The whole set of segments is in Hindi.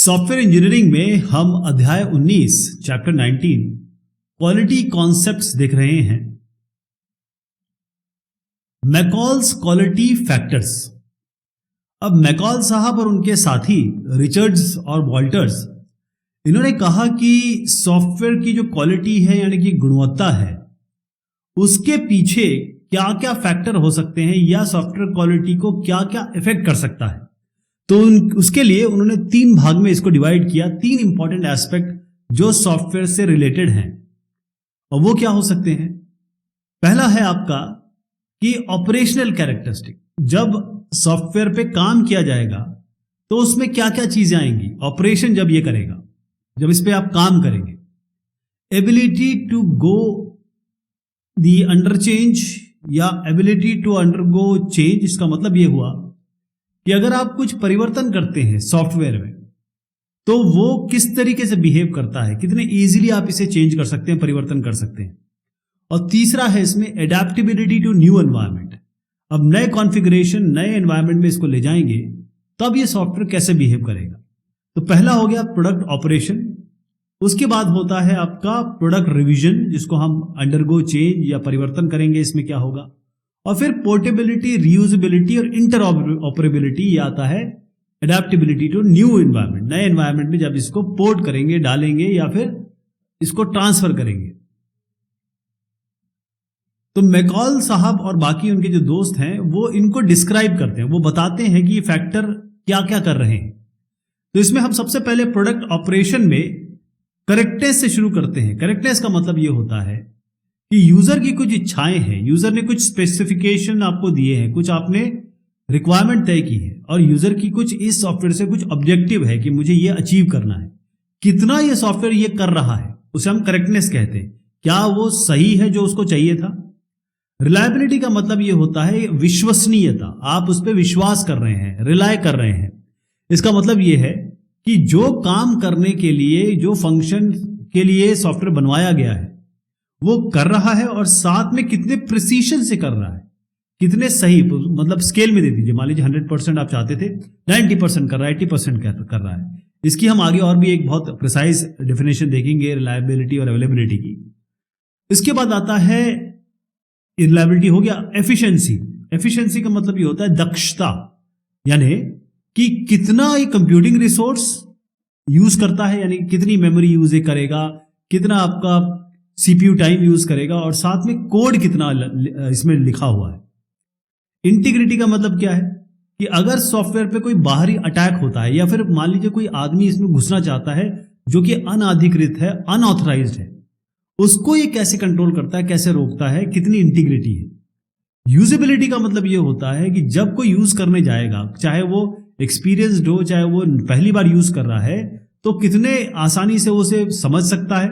सॉफ्टवेयर इंजीनियरिंग में हम अध्याय 19 चैप्टर 19 क्वालिटी कॉन्सेप्ट्स देख रहे हैं। मैकॉल्स क्वालिटी फैक्टर्स। अब मैकॉल साहब और उनके साथी रिचर्ड्स और वॉल्टर्स, इन्होंने कहा कि सॉफ्टवेयर की जो क्वालिटी है यानी कि गुणवत्ता है, उसके पीछे क्या क्या फैक्टर हो सकते हैं या सॉफ्टवेयर क्वालिटी को क्या क्या इफेक्ट कर सकता है। तो उसके लिए उन्होंने 3 भाग में इसको डिवाइड किया, 3 इंपॉर्टेंट एस्पेक्ट जो सॉफ्टवेयर से रिलेटेड हैं। और वो क्या हो सकते हैं? पहला है आपका कि ऑपरेशनल कैरेक्टरिस्टिक। जब सॉफ्टवेयर पे काम किया जाएगा तो उसमें क्या क्या चीजें आएंगी, ऑपरेशन जब ये करेगा, जब इस पे आप काम करेंगे। Ability to go the under change या एबिलिटी टू अंडरगो चेंज। इसका मतलब ये हुआ कि अगर आप कुछ परिवर्तन करते हैं सॉफ्टवेयर में तो वो किस तरीके से बिहेव करता है, कितने इजीली आप इसे चेंज कर सकते हैं, परिवर्तन कर सकते हैं। और तीसरा है इसमें एडेप्टेबिलिटी टू न्यू एनवायरनमेंट। अब नए कॉन्फ़िगरेशन, नए एनवायरनमेंट में इसको ले जाएंगे तब ये सॉफ्टवेयर कैसे बिहेव करेगा। तो पहला हो गया प्रोडक्ट ऑपरेशन। उसके बाद होता है आपका प्रोडक्ट रिवीजन, जिसको हम अंडरगो चेंज या परिवर्तन करेंगे, इसमें क्या होगा। और फिर पोर्टेबिलिटी, रीयूजेबिलिटी और इंटरऑपरेबिलिटी, ये आता है एडेप्टेबिलिटी टू न्यू एनवायरनमेंट। नए एनवायरनमेंट में जब इसको पोर्ट करेंगे, डालेंगे या फिर इसको ट्रांसफर करेंगे। तो मैकॉल साहब और बाकी उनके जो दोस्त हैं वो इनको डिस्क्राइब करते हैं, वो बताते हैं कि ये फैक्टर क्या क्या कर रहे हैं। तो इसमें हम सबसे पहले प्रोडक्ट ऑपरेशन में करेक्टनेस से शुरू करते हैं। करेक्टनेस का मतलब ये होता है कि यूजर की कुछ इच्छाएं हैं, यूजर ने कुछ स्पेसिफिकेशन आपको दिए हैं, कुछ आपने रिक्वायरमेंट तय की है और यूजर की कुछ इस सॉफ्टवेयर से कुछ ऑब्जेक्टिव है कि मुझे ये अचीव करना है। कितना ये सॉफ्टवेयर ये कर रहा है उसे हम करेक्टनेस कहते हैं। क्या वो सही है जो उसको चाहिए था। रिलायबिलिटी का मतलब ये होता है विश्वसनीयता, आप उस पर विश्वास कर रहे हैं, रिलाय कर रहे हैं। इसका मतलब ये है कि जो काम करने के लिए, जो फंक्शन के लिए सॉफ्टवेयर बनवाया गया है वो कर रहा है और साथ में कितने प्रिसीशन से कर रहा है, कितने सही, मतलब स्केल में दे दीजिए। मान लीजिए 100% आप चाहते थे, 90% कर रहा है, 80% कर रहा है। इसकी हम आगे और भी एक बहुत प्रिसाइज डेफिनेशन देखेंगे रिलायबिलिटी और अवेलेबिलिटी की। इसके बाद आता है रिलायबिलिटी, हो गया एफिशिएंसी। एफिशिएंसी का मतलब ये होता है दक्षता, यानी कि कितना ये कंप्यूटिंग रिसोर्स यूज करता है, यानी कितनी मेमोरी यूज करेगा, कितना आपका सीपीयू टाइम यूज करेगा और साथ में कोड कितना इसमें लिखा हुआ है। इंटीग्रिटी का मतलब क्या है कि अगर सॉफ्टवेयर पे कोई बाहरी अटैक होता है या फिर मान लीजिए कोई आदमी इसमें घुसना चाहता है जो कि अनाधिकृत है, अनऑथराइज्ड है, उसको ये कैसे कंट्रोल करता है, कैसे रोकता है, कितनी इंटीग्रिटी है। यूजेबिलिटी का मतलब ये होता है कि जब कोई यूज करने जाएगा, चाहे वो एक्सपीरियंस्ड हो, चाहे वो पहली बार यूज कर रहा है, तो कितने आसानी से वो उसे समझ सकता है,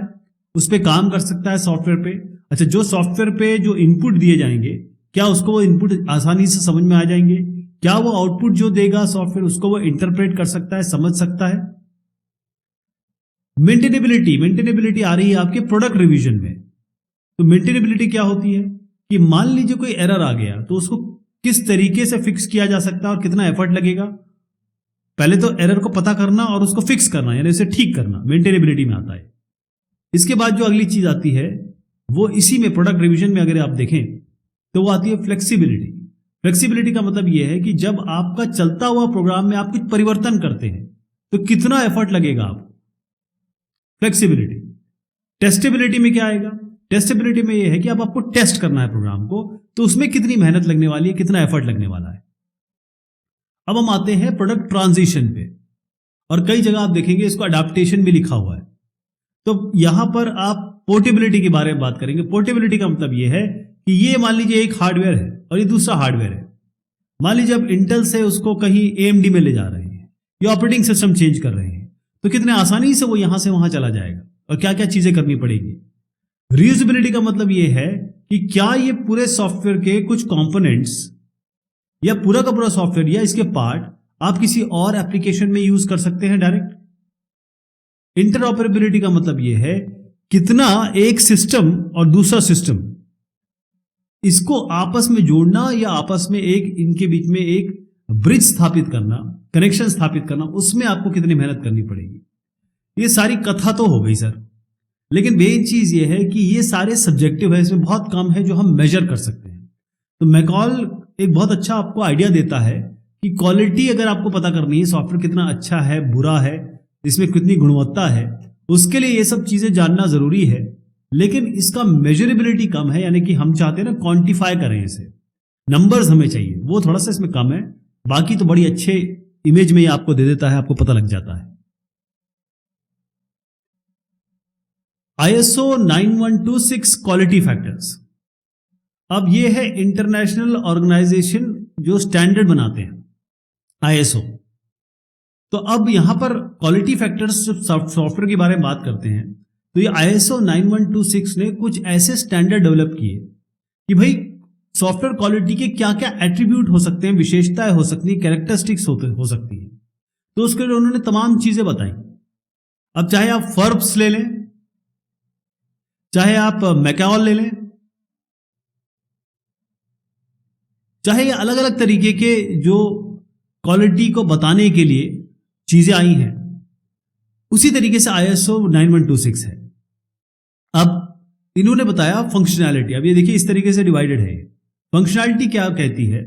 उस पर काम कर सकता है सॉफ्टवेयर पे। अच्छा, जो सॉफ्टवेयर पे जो इनपुट दिए जाएंगे, क्या उसको वो इनपुट आसानी से समझ में आ जाएंगे, क्या वो आउटपुट जो देगा सॉफ्टवेयर उसको वो इंटरप्रेट कर सकता है, समझ सकता है। मेंटेनेबिलिटी आ रही है आपके प्रोडक्ट रिवीजन में। तो मेंटेनेबिलिटी क्या होती है कि मान लीजिए कोई एरर आ गया तो उसको किस तरीके से फिक्स किया जा सकता है और कितना एफर्ट लगेगा। पहले तो एरर को पता करना और उसको फिक्स करना, यानी उसे ठीक करना, मेंटेनेबिलिटी में आता है। इसके बाद जो अगली चीज आती है वो इसी में प्रोडक्ट रिवीजन में अगर आप देखें तो वो आती है फ्लेक्सिबिलिटी। फ्लेक्सिबिलिटी का मतलब ये है कि जब आपका चलता हुआ प्रोग्राम में आप कुछ परिवर्तन करते हैं तो कितना एफर्ट लगेगा आपको। फ्लेक्सिबिलिटी। टेस्टेबिलिटी में क्या आएगा? टेस्टेबिलिटी में यह है कि अब आपको टेस्ट करना है प्रोग्राम को, तो उसमें कितनी मेहनत लगने वाली है, कितना एफर्ट लगने वाला है। अब हम आते हैं प्रोडक्ट ट्रांजिशन पे, और कई जगह आप देखेंगे इसको अडेप्टेशन भी लिखा हुआ है। तो यहां पर आप पोर्टेबिलिटी के बारे में बात करेंगे। पोर्टेबिलिटी का मतलब यह है कि ये मान लीजिए एक हार्डवेयर है और ये दूसरा हार्डवेयर है। मान लीजिए अब इंटेल से उसको कहीं AMD में ले जा रहे हैं या ऑपरेटिंग सिस्टम चेंज कर रहे हैं, तो कितने आसानी से वो यहां से वहां चला जाएगा और क्या क्या चीजें करनी पड़ेगी। रीयूजेबिलिटी का मतलब ये है कि क्या ये पूरे सॉफ्टवेयर के कुछ कंपोनेंट्स या पूरा का पूरा सॉफ्टवेयर या इसके पार्ट आप किसी और एप्लीकेशन में यूज कर सकते हैं डायरेक्ट। इंटरऑपरेबिलिटी का मतलब यह है कितना एक सिस्टम और दूसरा सिस्टम इसको आपस में जोड़ना या आपस में एक इनके बीच में एक ब्रिज स्थापित करना, कनेक्शन स्थापित करना, उसमें आपको कितनी मेहनत करनी पड़ेगी। ये सारी कथा तो हो गई सर, लेकिन मेन चीज ये है कि ये सारे सब्जेक्टिव है, इसमें बहुत कम है जो हम मेजर कर सकते हैं। तो मैकॉल एक बहुत अच्छा आपको आइडिया देता है कि क्वालिटी अगर आपको पता करनी है, सॉफ्टवेयर कितना अच्छा है, बुरा है, इसमें कितनी गुणवत्ता है, उसके लिए ये सब चीजें जानना जरूरी है। लेकिन इसका मेजरेबिलिटी कम है, यानी कि हम चाहते हैं ना क्वांटिफाई करें इसे, नंबर्स हमें चाहिए, वो थोड़ा सा इसमें कम है। बाकी तो बड़ी अच्छे इमेज में ये आपको दे देता है, आपको पता लग जाता है। ISO 9126 क्वालिटी फैक्टर्स, अब ये है इंटरनेशनल ऑर्गेनाइजेशन जो स्टैंडर्ड बनाते हैं ISO। तो अब यहां पर क्वालिटी फैक्टर्स जब सॉफ्टवेयर के बारे में बात करते हैं, तो ये ISO 9126 ने कुछ ऐसे स्टैंडर्ड डेवलप किए कि भाई सॉफ्टवेयर क्वालिटी के क्या क्या एट्रीब्यूट हो सकते हैं, विशेषताएं हो सकती हैं, कैरेक्टरिस्टिक्स हो सकती हैं। तो उसके लिए उन्होंने तमाम चीजें बताई। अब चाहे आप फर्ब्स ले लें, चाहे आप मैकॉल ले लें, चाहे अलग अलग तरीके के जो क्वालिटी को बताने के लिए चीजें आई हैं, उसी तरीके से ISO 9126 है। अब इन्होंने बताया फंक्शनैलिटी। अब ये देखिए इस तरीके से डिवाइडेड है। फंक्शनैलिटी क्या कहती है,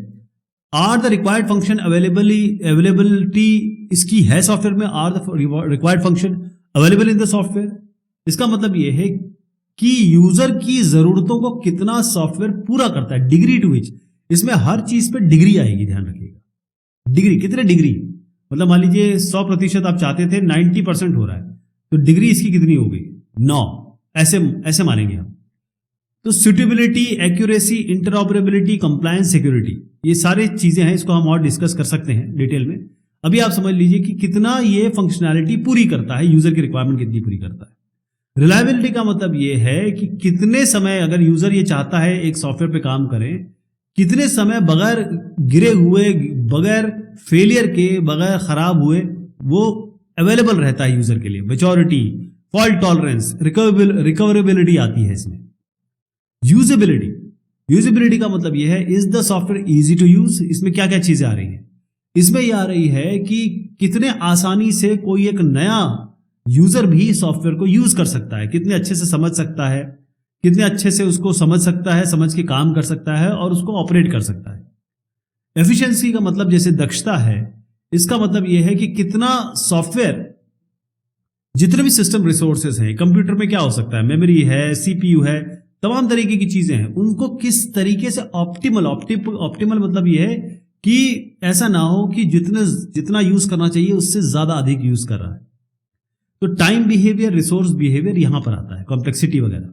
are the required function availability इसकी है सॉफ्टवेयर में, are the required function available in the software. इसका मतलब ये है कि यूजर की जरूरतों को कितना सॉफ्टवेयर पूरा करता है, डिग्री टू विच। इसमें हर चीज पे डिग्री आएगी, ध्यान रखिएगा। डिग्री कितने डिग्री, मतलब मान लीजिए 100% आप चाहते थे, 90% हो रहा है, तो डिग्री इसकी कितनी हो गई, 9। ऐसे मानेंगे हम। तो suitability, accuracy, interoperability, compliance, security, ये सारी चीजें हैं, इसको हम और डिस्कस कर सकते हैं डिटेल में। अभी आप समझ लीजिए कि कितना ये फंक्शनैलिटी पूरी करता है, यूजर की रिक्वायरमेंट कितनी पूरी करता है। रिलायबिलिटी का मतलब ये है कि कितने समय अगर यूजर ये चाहता है एक सॉफ्टवेयर पे काम करें, कितने समय बगैर गिरे हुए, बगैर फेलियर के, बगैर खराब हुए वो अवेलेबल रहता है यूजर के लिए। मैच्योरिटी, फॉल्ट टॉलरेंस, रिकवरेबिलिटी आती है इसमें। यूजेबिलिटी का मतलब यह है, is the software easy to use. इसमें क्या क्या चीजें आ रही हैं, इसमें यह आ रही है कि कितने आसानी से कोई एक नया यूजर भी सॉफ्टवेयर को यूज कर सकता है, कितने अच्छे से समझ सकता है, कितने अच्छे से उसको समझ सकता है, समझ के काम कर सकता है और उसको ऑपरेट कर सकता है। एफिशिएंसी का मतलब जैसे दक्षता है, इसका मतलब यह है कि कितना सॉफ्टवेयर, जितने भी सिस्टम रिसोर्सेज हैं, कंप्यूटर में क्या हो सकता है, मेमोरी है, CPU है, तमाम तरीके की चीजें हैं, उनको किस तरीके से ऑप्टिमल मतलब यह है कि ऐसा ना हो कि जितना यूज करना चाहिए उससे ज्यादा अधिक यूज कर रहा है। तो टाइम बिहेवियर, रिसोर्स बिहेवियर यहां पर आता है, कॉम्प्लेक्सिटी वगैरह।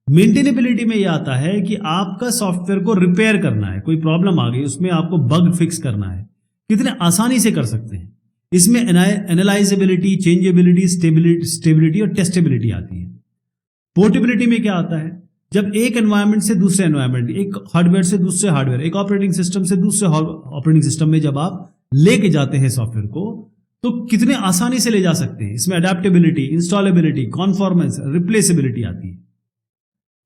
मेंटेनेबिलिटी में यह आता है कि आपका सॉफ्टवेयर को रिपेयर करना है, कोई प्रॉब्लम आ गई, उसमें आपको बग फिक्स करना है, कितने आसानी से कर सकते हैं। इसमें एनालाइजेबिलिटी, चेंजेबिलिटी, स्टेबिलिटी और टेस्टेबिलिटी आती है। पोर्टेबिलिटी में क्या आता है, जब एक एनवायरनमेंट से दूसरे एनवायरनमेंट, एक हार्डवेयर से दूसरे हार्डवेयर, एक ऑपरेटिंग सिस्टम से दूसरे ऑपरेटिंग सिस्टम में जब आप लेके जाते हैं सॉफ्टवेयर को, तो कितने आसानी से ले जा सकते हैं। इसमें अडेप्टेबिलिटी, इंस्टॉलेबिलिटी, कॉन्फॉर्मेंस, रिप्लेसेबिलिटी आती है।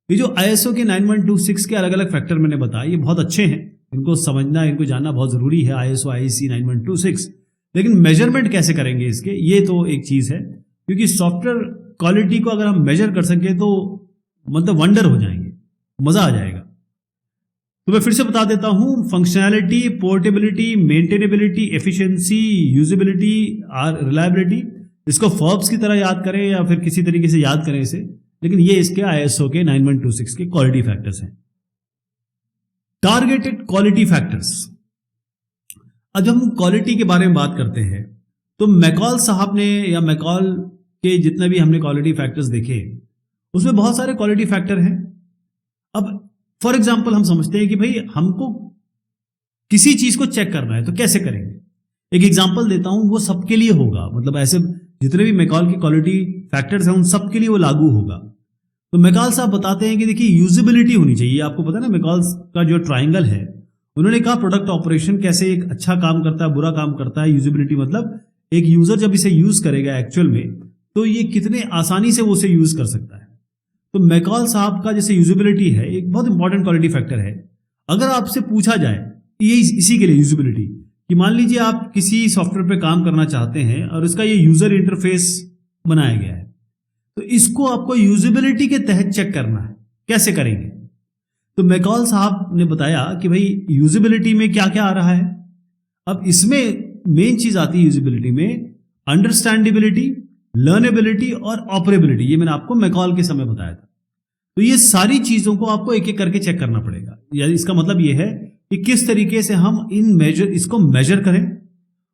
ये जो ISO के 9126 के अलग अलग फैक्टर मैंने बताया, ये बहुत अच्छे हैं, इनको समझना, इनको जानना बहुत जरूरी है, ISO IEC 9126। लेकिन मेजरमेंट कैसे करेंगे इसके, ये तो एक चीज है, क्योंकि सॉफ्टवेयर क्वालिटी को अगर हम मेजर कर सके तो मतलब वंडर हो जाएंगे, मजा आ जाएगा। तो मैं फिर से बता देता हूं, functionality, portability, maintainability, efficiency, usability और रिलायबिलिटी। इसको फॉर्ब्स की तरह याद करें या फिर किसी तरीके से याद करें इसे, लेकिन ये इसके ISO के 9126 के क्वालिटी फैक्टर्स हैं। Targeted quality factors. अब जब हम क्वालिटी के बारे में बात करते हैं, तो मैकॉल साहब ने, या मैकॉल के जितने भी हमने क्वालिटी फैक्टर्स देखे, उसमें बहुत सारे क्वालिटी फैक्टर हैं। अब फॉर एग्जाम्पल हम समझते हैं कि भाई हमको किसी चीज को चेक करना है, तो कैसे करेंगे। एक एग्जाम्पल देता हूं, वो सबके लिए होगा, मतलब ऐसे जितने भी मैकॉल की क्वालिटी फैक्टर्स हैं उन सबके लिए वो लागू होगा। तो मैकॉल साहब बताते हैं कि देखिए यूजेबिलिटी होनी चाहिए। आपको पता है ना, मैकॉल का जो ट्राइंगल है, उन्होंने कहा प्रोडक्ट ऑपरेशन कैसे एक अच्छा काम करता है, बुरा काम करता है। यूजेबिलिटी मतलब एक यूजर जब इसे यूज करेगा एक्चुअल में, तो ये कितने आसानी से वो उसे यूज कर सकता है। तो मैकॉल साहब का जैसे यूजेबिलिटी है, एक बहुत इंपॉर्टेंट क्वालिटी फैक्टर है। अगर आपसे पूछा जाए ये इसी के लिए यूजेबिलिटी, कि मान लीजिए आप किसी सॉफ्टवेयर पे काम करना चाहते हैं और इसका ये यूजर इंटरफेस बनाया गया है, तो इसको आपको यूजेबिलिटी के तहत चेक करना है। कैसे करेंगे? तो मैकॉल साहब ने बताया कि भाई यूजेबिलिटी में क्या क्या आ रहा है। अब इसमें मेन चीज आती है यूजेबिलिटी में अंडरस्टैंडेबिलिटी, लर्नेबिलिटी और ऑपरेबिलिटी। ये मैंने आपको मैकॉल के समय बताया था। तो ये सारी चीजों को आपको एक एक करके चेक करना पड़ेगा। यानी इसका मतलब ये है कि किस तरीके से हम इसको मेजर करें,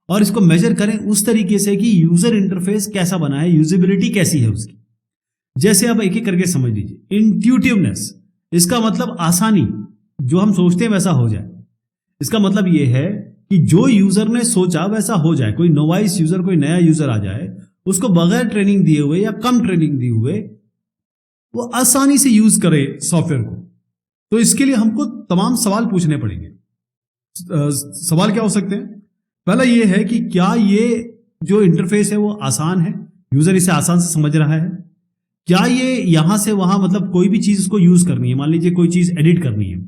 और इसको मेजर करें उस तरीके से कि यूजर इंटरफेस कैसा बना है, यूजेबिलिटी कैसी है उसकी। जैसे आप एक एक करके समझ लीजिए। इंट्यूटिवनेस, इसका मतलब आसानी, जो हम सोचते हैं वैसा हो जाए। इसका मतलब यह है कि जो यूजर ने सोचा वैसा हो जाए। कोई नोवाइस यूजर, कोई नया यूजर आ जाए, उसको बगैर ट्रेनिंग दिए हुए या कम ट्रेनिंग दिए हुए वो आसानी से यूज करे सॉफ्टवेयर को। तो इसके लिए हमको तमाम सवाल पूछने पड़ेंगे। सवाल क्या हो सकते हैं? पहला ये है कि क्या ये जो इंटरफेस है वो आसान है, यूजर इसे आसान से समझ रहा है? क्या ये यहां से वहां, मतलब कोई भी चीज इसको यूज करनी है, मान लीजिए कोई चीज एडिट करनी है,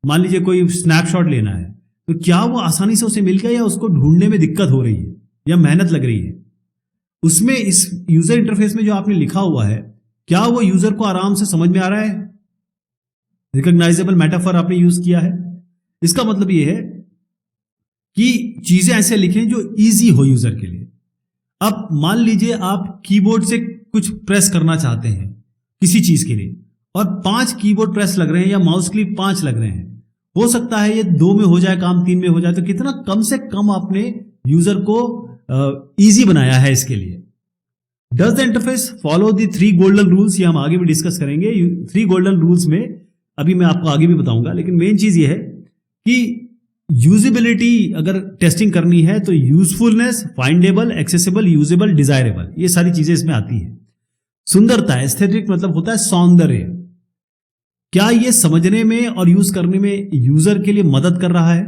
मान लीजिए कोई स्नैपशॉट लेना है, तो क्या वो आसानी से उसे मिल गया या उसको ढूंढने में दिक्कत हो रही है या मेहनत लग रही है? उसमें इस यूजर इंटरफेस में जो आपने लिखा हुआ है, क्या वो यूजर को आराम से समझ में आ रहा है? रिकॉग्नाइजेबल मेटाफर आपने यूज किया है। इसका मतलब ये है कि चीजें ऐसे लिखें जो इजी हो यूजर के लिए। अब मान लीजिए आप कीबोर्ड से कुछ प्रेस करना चाहते हैं किसी चीज के लिए, और 5 कीबोर्ड प्रेस लग रहे हैं या माउस क्लिक 5 लग रहे हैं। हो सकता है ये 2 में हो जाए काम, 3 में हो जाए। तो कितना कम से कम आपने यूजर को इजी बनाया है इसके लिए। Does the interface follow the 3 golden rules? ये हम आगे भी डिस्कस करेंगे। 3 गोल्डन रूल्स में अभी मैं आपको आगे भी बताऊंगा, लेकिन मेन चीज ये है कि यूजेबिलिटी अगर टेस्टिंग करनी है तो यूजफुलनेस, फाइंडेबल, एक्सेसिबल, यूजेबल, डिजायरेबल, ये सारी चीजें इसमें आती है। सुंदरता, एस्थेटिक मतलब होता है सौंदर्य। क्या ये समझने में और यूज करने में यूजर के लिए मदद कर रहा है?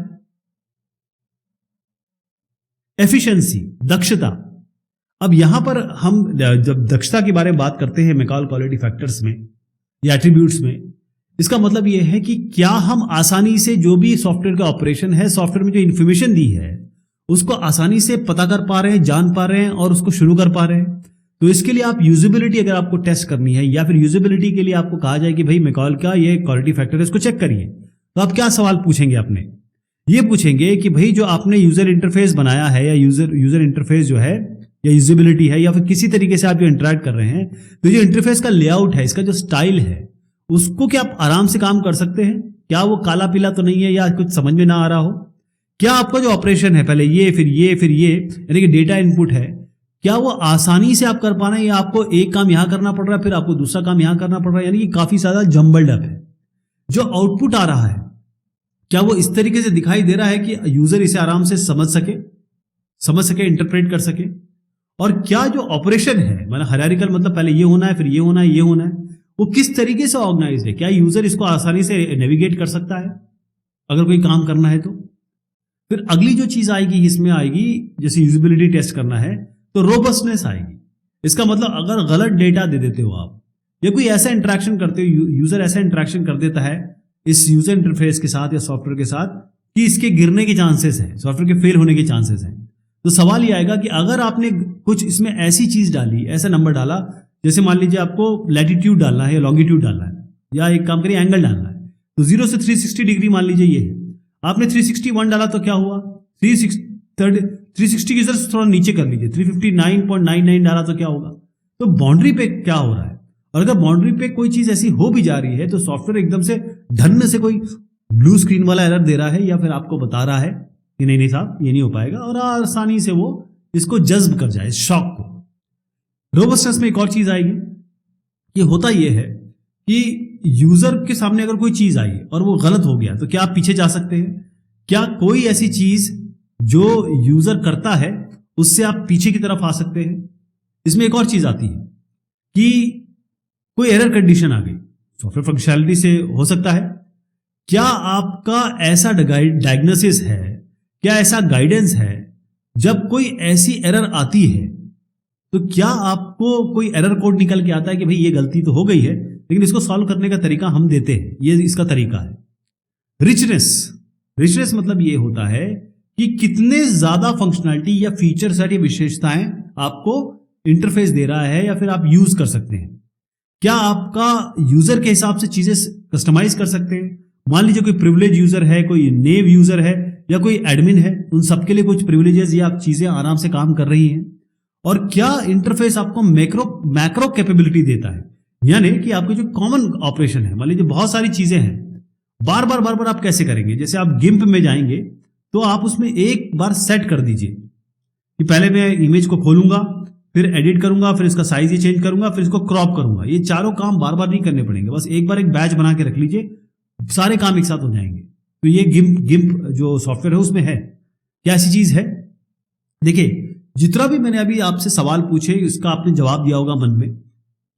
एफिशिएंसी, दक्षता। अब यहां पर हम जब दक्षता के बारे में बात करते हैं मैकॉल क्वालिटी फैक्टर्स में या एट्रीब्यूट्स में, इसका मतलब यह है कि क्या हम आसानी से जो भी सॉफ्टवेयर का ऑपरेशन है, सॉफ्टवेयर में जो इंफॉर्मेशन दी है, उसको आसानी से पता कर पा रहे हैं, जान पा रहे हैं और उसको शुरू कर पा रहे हैं? तो इसके लिए आप यूजेबिलिटी अगर आपको टेस्ट करनी है, या फिर यूजेबिलिटी के लिए आपको कहा जाए कि भाई मैकॉल का ये क्वालिटी फैक्टर है, इसको चेक करिए, तो आप क्या सवाल पूछेंगे अपने? ये पूछेंगे कि भाई जो आपने यूजर इंटरफेस बनाया है, या यूजर इंटरफेस जो है, या यूजेबिलिटी है, या फिर किसी तरीके से आप जो इंटरैक्ट कर रहे हैं, तो जो इंटरफेस का लेआउट है, इसका जो स्टाइल है, उसको क्या आप आराम से काम कर सकते हैं? क्या वो काला पीला तो नहीं है या कुछ समझ में ना आ रहा हो? क्या आपका जो ऑपरेशन है, पहले ये फिर ये फिर ये, यानी कि डेटा इनपुट है, क्या वो आसानी से आप कर पा रहे हैं, या आपको एक काम यहां करना पड़ रहा है फिर आपको दूसरा काम यहां करना पड़ रहा है? यानी कि काफी ज्यादा जम्बल्ड अप है। जो आउटपुट आ रहा है, क्या वो इस तरीके से दिखाई दे रहा है कि यूजर इसे आराम से समझ सके, इंटरप्रेट कर सके? और क्या जो ऑपरेशन है, मतलब हायरार्किकल, मतलब पहले ये होना है फिर ये होना है, ये होना है, वो किस तरीके से ऑर्गेनाइज्ड है? क्या यूजर इसको आसानी से नेविगेट कर सकता है अगर कोई काम करना है? तो फिर अगली जो चीज आएगी इसमें आएगी, जैसे यूजेबिलिटी टेस्ट करना है तो रोबस्टनेस आएगी। इसका मतलब अगर गलत डेटा दे देते हो आप, या कोई ऐसा इंटरेक्शन करते हो, यूजर ऐसा इंटरेक्शन कर देता है इस यूजर इंटरफेस के साथ या सॉफ्टवेयर के साथ कि इसके गिरने के चांसेस हैं, सॉफ्टवेयर के फेल होने के चांसेस हैं, तो सवाल ये आएगा कि अगर आपने कुछ इसमें ऐसी चीज डाली, ऐसा नंबर डाला, जैसे मान लीजिए आपको लैटिट्यूड डालना है या लॉन्गिट्यूड डालना है, या एक काम करिए एंगल डालना है, तो 0 से 360 डिग्री मान लीजिए ये है, आपने 361 डाला तो क्या हुआ? 360 की जरा थोड़ा नीचे कर लीजिए, 359.99 डाला तो क्या होगा? तो बाउंड्री पे क्या हो रहा है? और अगर बाउंड्री पे कोई चीज ऐसी हो भी जा रही है तो सॉफ्टवेयर एकदम से धन्न से कोई ब्लू स्क्रीन वाला एरर दे रहा है, या फिर आपको बता रहा है कि नहीं साहब ये नहीं हो पाएगा, और आसानी से वो इसको जज्ब कर जाए, शॉक को। रोबस्टनेस में एक और चीज आएगी, ये होता ये है कि यूजर के सामने अगर कोई चीज आई और वो गलत हो गया तो क्या आप पीछे जा सकते हैं? क्या कोई ऐसी चीज जो यूजर करता है उससे आप पीछे की तरफ आ सकते हैं? इसमें एक और चीज आती है कि कोई एरर कंडीशन आ गई, सॉफ्टवेयर फंक्शनैलिटी से हो सकता है। क्या आपका ऐसा डायग्नोसिस है, क्या ऐसा गाइडेंस है, जब कोई ऐसी एरर आती है तो क्या आपको कोई एरर कोड निकल के आता है कि भाई ये गलती तो हो गई है लेकिन इसको सॉल्व करने का तरीका हम देते हैं, ये इसका तरीका है। रिचनेस मतलब ये होता है कि कितने ज्यादा फंक्शनैलिटी या फीचर सेट या विशेषताएं आपको इंटरफेस दे रहा है या फिर आप यूज कर सकते हैं। क्या आपका यूजर के हिसाब से चीजें कस्टमाइज कर सकते हैं। मान लीजिए कोई प्रिविलेज यूजर है, कोई नेव यूजर है या कोई एडमिन है, उन सबके लिए कुछ प्रिविलेजेस या चीजें आराम से काम कर रही हैं। और क्या इंटरफेस आपको मैक्रो कैपेबिलिटी देता है, यानी कि आपके जो कॉमन ऑपरेशन है, मान लीजिए बहुत सारी चीजें हैं, बार बार आप कैसे करेंगे। जैसे आप गिम्प में जाएंगे तो आप उसमें एक बार सेट कर दीजिए कि पहले मैं इमेज को खोलूंगा, फिर एडिट करूंगा, फिर इसका साइज ये चेंज करूंगा, फिर इसको क्रॉप करूंगा। ये चारों काम बार बार नहीं करने पड़ेंगे, बस एक बार एक बैच बना के रख लीजिए, सारे काम एक साथ हो जाएंगे। तो ये गिम्प जो सॉफ्टवेयर है उसमें है। क्या ऐसी चीज है? देखिए, जितना भी मैंने अभी आपसे सवाल पूछे उसका आपने जवाब दिया होगा मन में,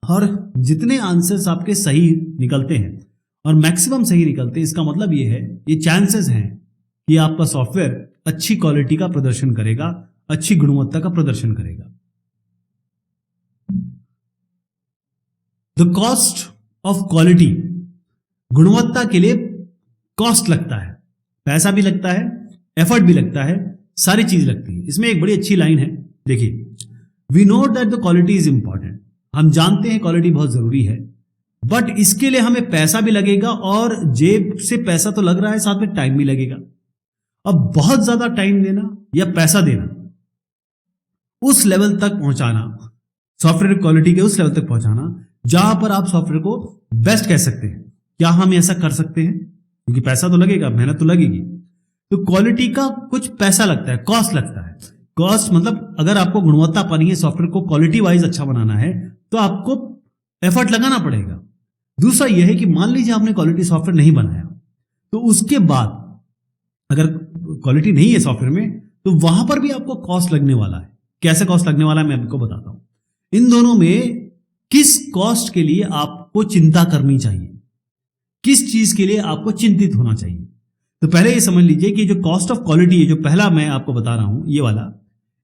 और जितने आंसर्स आपके सही निकलते हैं और मैक्सिमम सही निकलते हैं, इसका मतलब ये है, ये चांसेस हैं कि आपका सॉफ्टवेयर अच्छी क्वालिटी का प्रदर्शन करेगा, अच्छी गुणवत्ता का प्रदर्शन करेगा। द कॉस्ट ऑफ क्वालिटी, गुणवत्ता के लिए कॉस्ट लगता है, पैसा भी लगता है, एफर्ट भी लगता है, सारी चीज लगती है। इसमें एक बड़ी अच्छी लाइन है, देखिए, we know that the quality is important. हम जानते हैं क्वालिटी बहुत जरूरी है, बट इसके लिए हमें पैसा भी लगेगा, और जेब से पैसा तो लग रहा है, साथ में टाइम भी लगेगा। अब बहुत ज्यादा टाइम देना या पैसा देना, उस लेवल तक पहुंचाना, सॉफ्टवेयर क्वालिटी के उस लेवल तक पहुंचाना जहां पर आप सॉफ्टवेयर को बेस्ट कह सकते हैं, क्या हम ऐसा कर सकते हैं? क्योंकि पैसा तो लगेगा, मेहनत तो लगेगी, तो क्वालिटी का कुछ पैसा लगता है, कॉस्ट लगता है। कॉस्ट मतलब अगर आपको गुणवत्ता पानी है, सॉफ्टवेयर को क्वालिटी वाइज अच्छा बनाना है, तो आपको एफर्ट लगाना पड़ेगा। दूसरा यह है कि मान लीजिए आपने क्वालिटी सॉफ्टवेयर नहीं बनाया, तो उसके बाद अगर क्वालिटी नहीं है सॉफ्टवेयर में, तो वहां पर भी आपको कॉस्ट लगने वाला है। कैसे कॉस्ट लगने वाला है मैं आपको बताता हूं। इन दोनों में किस कॉस्ट के लिए आपको चिंता करनी चाहिए, किस चीज के लिए आपको चिंतित होना चाहिए। तो पहले ये समझ लीजिए कि जो कॉस्ट ऑफ क्वालिटी है, जो पहला मैं आपको बता रहा हूं, ये वाला,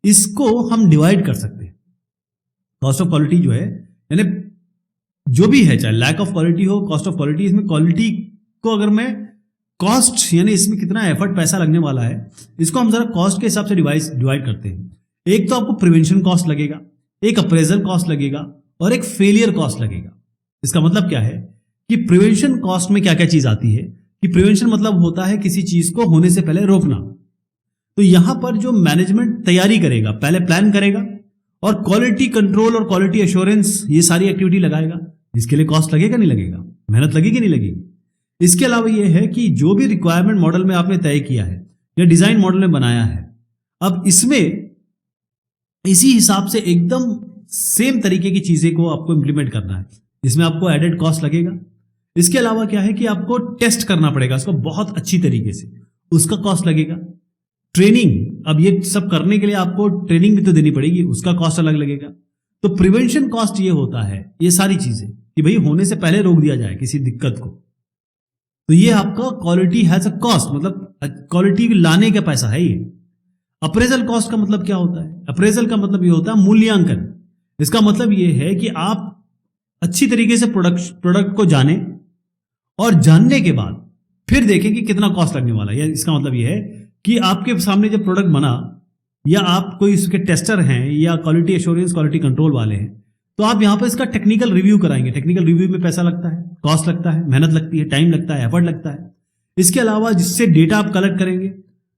इसको हम डिवाइड कर सकते हैं। कॉस्ट ऑफ क्वालिटी जो है, यानी जो भी है, चाहे लैक ऑफ क्वालिटी हो, कॉस्ट ऑफ क्वालिटी, इसमें क्वालिटी को अगर मैं कॉस्ट, यानी इसमें कितना एफर्ट पैसा लगने वाला है, इसको हम जरा कॉस्ट के हिसाब से डिवाइड करते हैं। एक तो आपको प्रिवेंशन कॉस्ट लगेगा, एक अप्रेजल कॉस्ट लगेगा, और एक फेलियर कॉस्ट लगेगा। इसका मतलब क्या है कि प्रिवेंशन कॉस्ट में क्या क्या चीज आती है, कि प्रिवेंशन मतलब होता है किसी चीज को होने से पहले रोकना। तो यहां पर जो मैनेजमेंट तैयारी करेगा, पहले प्लान करेगा, और क्वालिटी कंट्रोल और क्वालिटी एश्योरेंस, ये सारी एक्टिविटी लगाएगा। इसके लिए कॉस्ट लगेगा नहीं लगेगा, मेहनत लगेगी नहीं लगेगी। इसके अलावा यह है कि जो भी रिक्वायरमेंट मॉडल में आपने तय किया है या डिजाइन मॉडल में बनाया है, अब इसमें इसी हिसाब से एकदम सेम तरीके की चीजें को आपको इंप्लीमेंट करना है, इसमें आपको एडेड कॉस्ट लगेगा। इसके अलावा क्या है कि आपको टेस्ट करना पड़ेगा उसको बहुत अच्छी तरीके से, उसका कॉस्ट लगेगा। ट्रेनिंग, अब ये सब करने के लिए आपको ट्रेनिंग भी तो देनी पड़ेगी, उसका कॉस्ट अलग लगेगा। तो प्रिवेंशन कॉस्ट ये होता है, ये सारी चीजें कि भाई होने से पहले रोक दिया जाए किसी दिक्कत को। तो ये आपका क्वालिटी हैज अ कॉस्ट, मतलब क्वालिटी लाने का पैसा है ये। अप्रेजल कॉस्ट का मतलब क्या होता है? अप्रेजल का मतलब ये होता है मूल्यांकन। इसका मतलब ये है कि आप अच्छी तरीके से प्रोडक्ट को जाने, और जानने के बाद फिर देखें कि कितना कॉस्ट लगने वाला है। इसका मतलब ये है कि आपके सामने जब प्रोडक्ट बना, या आप कोई इसके टेस्टर हैं या क्वालिटी एश्योरेंस क्वालिटी कंट्रोल वाले हैं, तो आप यहां पर इसका टेक्निकल रिव्यू कराएंगे। टेक्निकल रिव्यू में पैसा लगता है, कॉस्ट लगता है, मेहनत लगती है, टाइम लगता है, एफर्ट लगता है। इसके अलावा जिससे डेटा आप कलेक्ट करेंगे,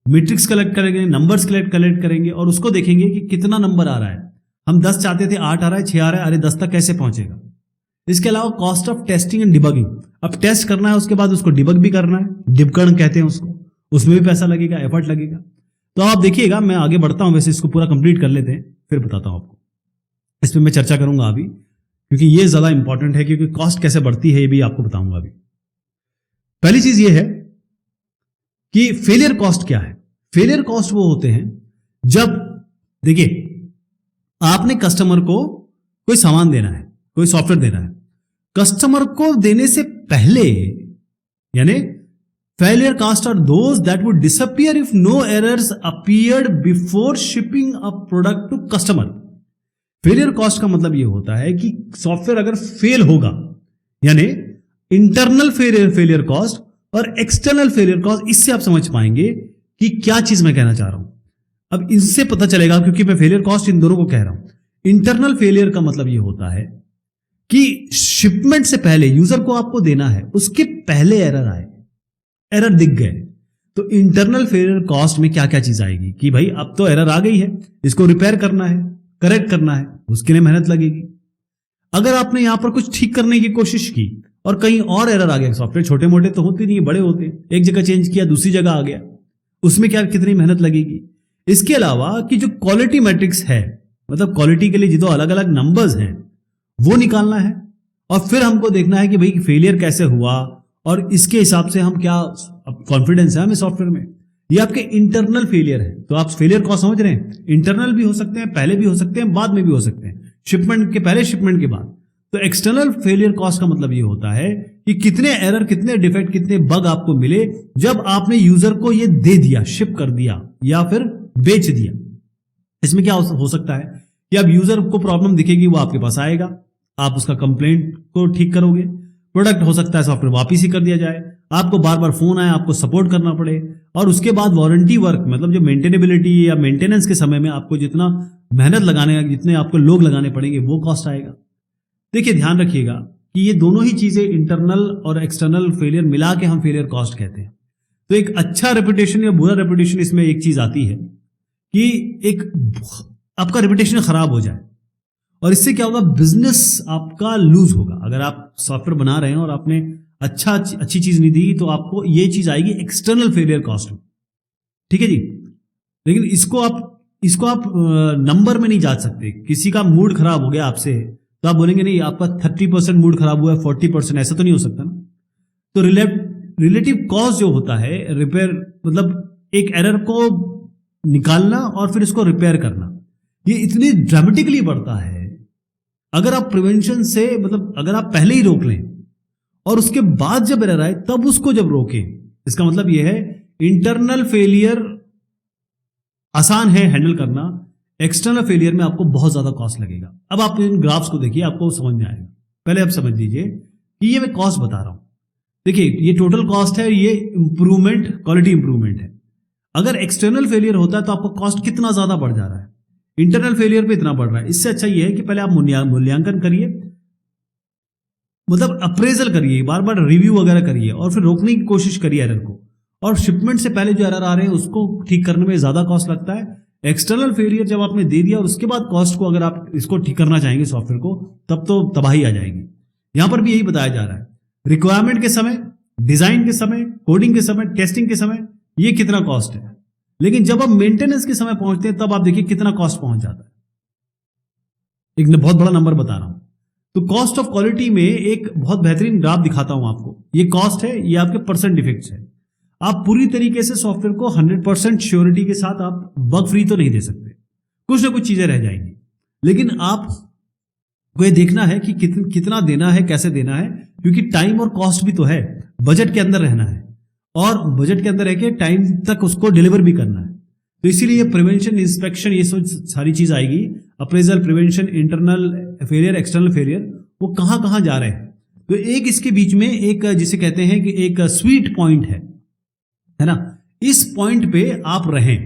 मैट्रिक्स कलेक्ट करेंगे, नंबर्स कलेक्ट करेंगे, और उसको देखेंगे कि कितना नंबर आ रहा है। हम 10 चाहते थे, 8 आ रहा है, 6 आ रहा है, अरे 10 तक कैसे पहुंचेगा। इसके अलावा cost of testing and debugging, अब टेस्ट करना है, उसके बाद उसको डिबग भी करना है, डिबकरण कहते हैं उसको, उसमें भी पैसा लगेगा, एफर्ट लगेगा। तो आप देखिएगा, मैं आगे बढ़ता हूं, वैसे इसको पूरा कंप्लीट कर लेते हैं, फिर बताता हूं आपको। इसमें मैं चर्चा करूंगा अभी, क्योंकि ये ज्यादा इंपॉर्टेंट है, क्योंकि कॉस्ट कैसे बढ़ती है ये भी आपको बताऊंगा अभी। पहली चीज ये है कि फेलियर कॉस्ट क्या है। फेलियर कॉस्ट वो होते हैं जब, देखिए, आपने कस्टमर को कोई सामान देना है, कोई सॉफ्टवेयर देना है, कस्टमर को देने से पहले, यानी failure cost are those that would disappear if no errors appeared before shipping a product to customer. Failure cost का मतलब यह होता है कि सॉफ्टवेयर अगर फेल होगा, यानी इंटरनल फेलियर कॉस्ट और एक्सटर्नल फेलियर कॉस्ट, इससे आप समझ पाएंगे कि क्या चीज मैं कहना चाह रहा हूं। अब इससे पता चलेगा, क्योंकि मैं फेलियर कॉस्ट इन दोनों को कह रहा हूं। इंटरनल फेलियर का मतलब ये होता है कि शिपमेंट से पहले यूजर को आपको देना है, उसके पहले एरर आए, एरर दिख गए, तो इंटरनल फेलियर कॉस्ट में क्या क्या चीज आएगी कि भाई अब तो एरर आ गई है, इसको रिपेयर करना है, करेक्ट करना है, उसके लिए मेहनत लगेगी। अगर आपने यहां पर कुछ ठीक करने की कोशिश की और कहीं और एरर आ गया, सॉफ्टवेयर छोटे मोटे तो होते नहीं, बड़े होते, एक जगह चेंज किया दूसरी जगह आ गया, उसमें क्या कितनी मेहनत लगेगी। इसके अलावा कि जो क्वालिटी मैट्रिक्स है, मतलब क्वालिटी के लिए जो अलग अलग नंबर्स हैं वो निकालना है, और फिर हमको देखना है कि भाई फेलियर कैसे हुआ और इसके हिसाब से हम क्या कॉन्फिडेंस है हमें सॉफ्टवेयर में। ये आपके इंटरनल फेलियर है। तो आप फेलियर कॉस्ट समझ रहे हैं, इंटरनल भी हो सकते हैं, पहले भी हो सकते हैं, बाद में भी हो सकते हैं, शिपमेंट के पहले, शिपमेंट के बाद। तो एक्सटर्नल फेलियर कॉस्ट का मतलब ये होता है कि कितने एरर, कितने डिफेक्ट, कितने बग आपको मिले जब आपने यूजर को ये दे दिया, शिप कर दिया या फिर बेच दिया। इसमें क्या हो सकता है कि अब यूजर को प्रॉब्लम दिखेगी, वो आपके पास आएगा, आप उसका कंप्लेंट को ठीक करोगे, प्रोडक्ट हो सकता है सॉफ्टवेयर वापिस ही कर दिया जाए, आपको बार बार फोन आए, आपको सपोर्ट करना पड़े, और उसके बाद वारंटी वर्क, मतलब जो मेंटेनेबिलिटी या मेंटेनेंस के समय में आपको जितना मेहनत लगाने, जितने आपको लोग लगाने पड़ेंगे, वो कॉस्ट आएगा। देखिए ध्यान रखिएगा कि ये दोनों ही चीजें, इंटरनल और एक्सटर्नल फेलियर मिला के हम फेलियर कॉस्ट कहते हैं। तो एक अच्छा रेपुटेशन या बुरा रेपुटेशन, इसमें एक चीज आती है कि एक आपका रेपुटेशन खराब हो जाए, और इससे क्या होगा, बिजनेस आपका लूज होगा। अगर आप सॉफ्टवेयर बना रहे हैं और आपने अच्छी चीज नहीं दी, तो आपको ये चीज आएगी एक्सटर्नल फेलियर कॉस्ट में, ठीक है जी। लेकिन इसको आप नंबर में नहीं जांच सकते। किसी का मूड खराब हो गया आपसे, तो आप बोलेंगे नहीं आपका 30% मूड खराब हुआ है, 40%, ऐसा तो नहीं हो सकता ना। तो रिलेटिव कॉस्ट जो होता है, रिपेयर मतलब एक एरर को निकालना और फिर इसको रिपेयर करना, ये इतनी ड्रामेटिकली बढ़ता है। अगर आप प्रिवेंशन से, मतलब अगर आप पहले ही रोक लें और उसके बाद जब एरर आए तब उसको जब रोकें, इसका मतलब यह है इंटरनल फेलियर आसान है हैंडल करना, एक्सटर्नल फेलियर में आपको बहुत ज्यादा कॉस्ट लगेगा। अब आप इन ग्राफ्स को देखिए, आपको समझ में आएगा। पहले आप समझ लीजिए कि ये मैं कॉस्ट बता रहा हूं। देखिए ये टोटल कॉस्ट है, ये इंप्रूवमेंट, क्वालिटी इंप्रूवमेंट है। अगर एक्सटर्नल फेलियर होता है तो आपका कॉस्ट कितना ज्यादा बढ़ जा रहा है, इंटरनल फेलियर पे इतना बढ़ रहा है। इससे अच्छा यह है कि पहले आप मूल्यांकन करिए, मतलब अप्रेजल करिए, बार बार रिव्यू वगैरह करिए, और फिर रोकने की कोशिश करिए एरर को। और शिपमेंट से पहले जो एरर आ रहे हैं उसको ठीक करने में ज्यादा कॉस्ट लगता है। एक्सटर्नल फेलियर जब आपने दे दिया और उसके बाद कॉस्ट को, अगर आप इसको ठीक करना चाहेंगे सॉफ्टवेयर को, तब तो तबाही आ जाएगी। यहां पर भी यही बताया जा रहा है, रिक्वायरमेंट के समय, डिजाइन के समय, कोडिंग के समय, टेस्टिंग के समय ये कितना कॉस्ट है, लेकिन जब आप मेंटेनेंस के समय पहुंचते हैं तब आप देखिए कितना कॉस्ट पहुंच जाता है। एक बहुत बड़ा नंबर बता रहा हूं। तो कॉस्ट ऑफ क्वालिटी में एक बहुत बेहतरीन ग्राफ दिखाता हूं आपको। ये कॉस्ट है, ये आपके परसेंट डिफेक्ट्स है। आप पूरी तरीके से सॉफ्टवेयर को 100% श्योरिटी के साथ आप बग फ्री तो नहीं दे सकते, कुछ ना कुछ चीजें रह जाएंगी, लेकिन आप को ये देखना है कि कितना देना है, कैसे देना है, क्योंकि टाइम और कॉस्ट भी तो है। बजट के अंदर रहना है, और बजट के अंदर रह के टाइम तक उसको डिलीवर भी करना है। तो इसीलिए प्रिवेंशन, इंस्पेक्शन, ये सब सारी चीज आएगी। Appraisal, prevention, internal failure, external failure, वो कहां कहां जा रहे हैं। तो एक इसके बीच में एक, जिसे कहते हैं कि एक स्वीट पॉइंट है ना, इस पॉइंट पे आप रहें।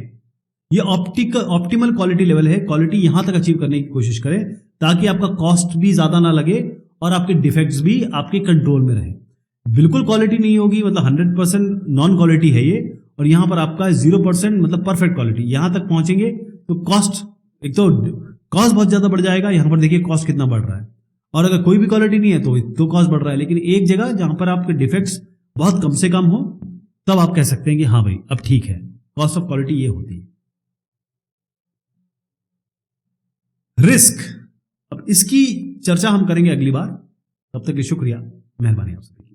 ये ऑप्टिमल क्वालिटी लेवल है। क्वालिटी यहां तक अचीव करने की कोशिश करें ताकि आपका कॉस्ट भी ज्यादा ना लगे और आपके डिफेक्ट्स भी आपके कंट्रोल में रहे। बिल्कुल क्वालिटी नहीं होगी, मतलब 100% नॉन क्वालिटी है ये, और यहां पर आपका 0% मतलब परफेक्ट क्वालिटी। यहां तक पहुंचेंगे तो कॉस्ट, एक तो कॉस्ट बहुत ज्यादा बढ़ जाएगा। यहां पर देखिए कॉस्ट कितना बढ़ रहा है, और अगर कोई भी क्वालिटी नहीं है तो कॉस्ट बढ़ रहा है। लेकिन एक जगह जहां पर आपके डिफेक्ट्स बहुत कम से कम हो, तब आप कह सकते हैं कि हाँ भाई अब ठीक है। कॉस्ट ऑफ क्वालिटी ये होती है। रिस्क, अब इसकी चर्चा हम करेंगे अगली बार। तब तक के शुक्रिया, मेहरबानी आप सभी।